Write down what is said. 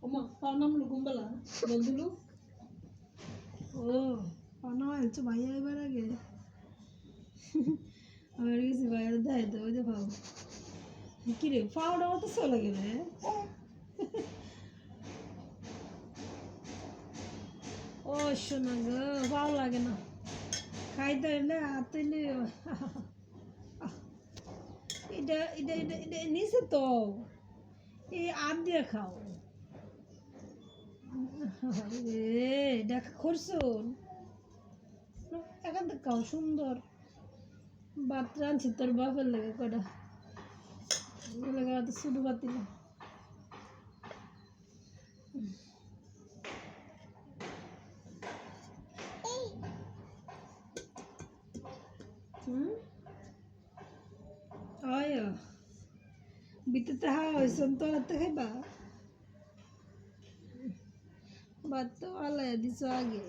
Oma, panam lu gumbala, bondulu. Oh, panam itu bahaya ibarat ke? আমার কিছু বাইরে দেয় তো ওই যে ভাও কি রে পাউডার মতো চলে গেলে ও শোনা গো ভালো লাগে না খাইতে হইলে হাতে এটা এটা এটা এটা নিচে তো এই আট দিয়ে খাও এটা করছুন এখান থেকে খাও সুন্দর ভাত রাঁধছি তোর বাপের লেগে কটা লেগে তো শুধু ভাত দিলাম Ay, বিতে হাওয়া হয়েছে তো হাতে খাইবা ভাত তো আলাই দিছ আগে